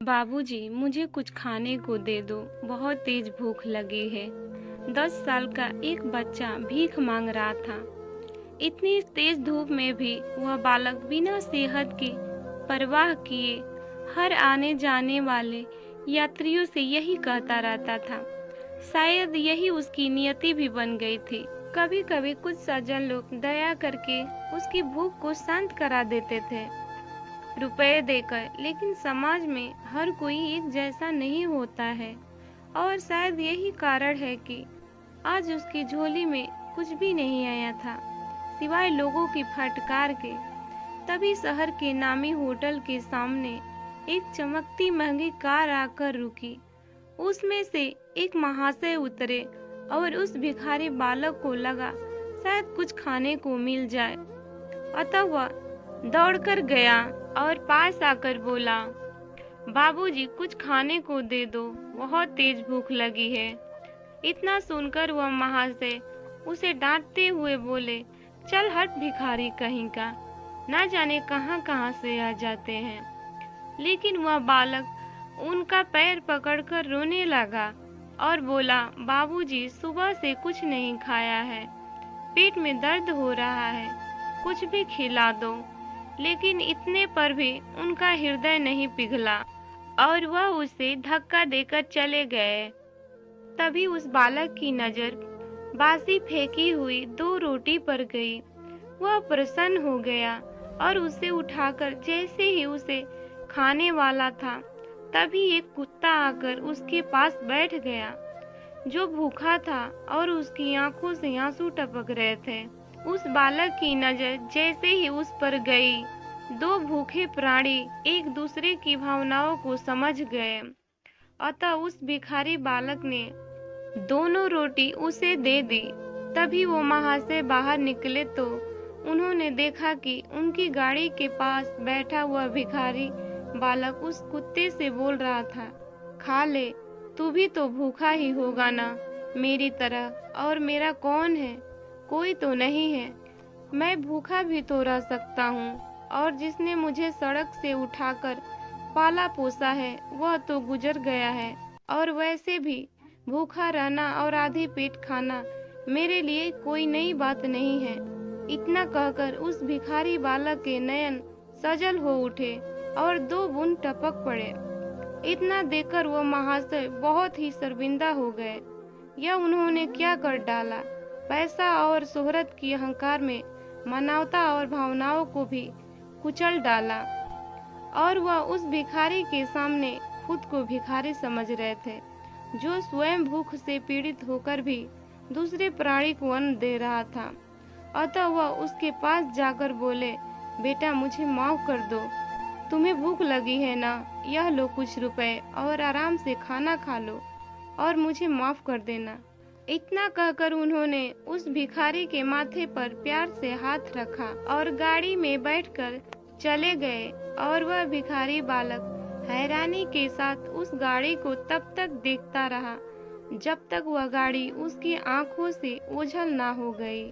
बाबूजी, मुझे कुछ खाने को दे दो, बहुत तेज भूख लगी है। 10 साल का एक बच्चा भीख मांग रहा था। इतनी तेज धूप में भी वह बालक बिना सेहत की परवाह किए हर आने जाने वाले यात्रियों से यही कहता रहता था। शायद यही उसकी नियति भी बन गई थी। कभी कभी कुछ सज्जन लोग दया करके उसकी भूख को शांत करा देते थे रुपए देकर, लेकिन समाज में हर कोई एक जैसा नहीं होता है और शायद यही कारण है कि आज उसकी झोली में कुछ भी नहीं आया था सिवाय लोगों की फटकार के। तभी शहर के नामी होटल के सामने एक चमकती महंगी कार आकर रुकी। उसमें से एक महाशय उतरे और उस भिखारी बालक को लगा शायद कुछ खाने को मिल जाए, अतः वह दौड़कर गया और पास आकर बोला, बाबूजी, कुछ खाने को दे दो, बहुत तेज भूख लगी है। इतना सुनकर वह महाशय उसे डांटते हुए बोले, चल हट भिखारी कहीं का, ना जाने कहां कहां से आ जाते हैं। लेकिन वह बालक उनका पैर पकड़कर रोने लगा और बोला, बाबूजी, सुबह से कुछ नहीं खाया है, पेट में दर्द हो रहा है, कुछ भी खिला दो। लेकिन इतने पर भी उनका हृदय नहीं पिघला और वह उसे धक्का देकर चले गए। तभी उस बालक की नजर बासी फेंकी हुई 2 रोटी पर गई। वह प्रसन्न हो गया और उसे उठाकर जैसे ही उसे खाने वाला था, तभी एक कुत्ता आकर उसके पास बैठ गया जो भूखा था और उसकी आंखों से आंसू टपक रहे थे। उस बालक की नजर जैसे ही उस पर गई, 2 भूखे प्राणी एक दूसरे की भावनाओं को समझ गए। अतः उस भिखारी बालक ने दोनों रोटी उसे दे दी। तभी वो महाशय बाहर निकले तो उन्होंने देखा कि उनकी गाड़ी के पास बैठा हुआ भिखारी बालक उस कुत्ते से बोल रहा था, खा ले, तू भी तो भूखा ही होगा ना मेरी तरह, और मेरा कौन है, कोई तो नहीं है। मैं भूखा भी तो रह सकता हूँ, और जिसने मुझे सड़क से उठाकर पाला पोसा है वह तो गुजर गया है, और वैसे भी भूखा रहना और आधी पेट खाना मेरे लिए कोई नई बात नहीं है। इतना कहकर उस भिखारी बालक के नयन सजल हो उठे और 2 बूंद टपक पड़े। इतना देखकर वो महाशय बहुत ही शर्मिंदा हो गए। यह उन्होंने क्या कर डाला। पैसा और शोहरत की अहंकार में मानवता और भावनाओं को भी कुचल डाला, और वह उस भिखारी के सामने खुद को भिखारी समझ रहे थे जो स्वयं भूख से पीड़ित होकर भी दूसरे प्राणी को अन्न दे रहा था। अतः वह उसके पास जाकर बोले, बेटा, मुझे माफ कर दो, तुम्हें भूख लगी है ना, यह लो कुछ रुपए और आराम से खाना खा लो और मुझे माफ कर देना। इतना कहकर उन्होंने उस भिखारी के माथे पर प्यार से हाथ रखा और गाड़ी में बैठकर चले गए। और वह भिखारी बालक हैरानी के साथ उस गाड़ी को तब तक देखता रहा जब तक वह गाड़ी उसकी आंखों से ओझल ना हो गई।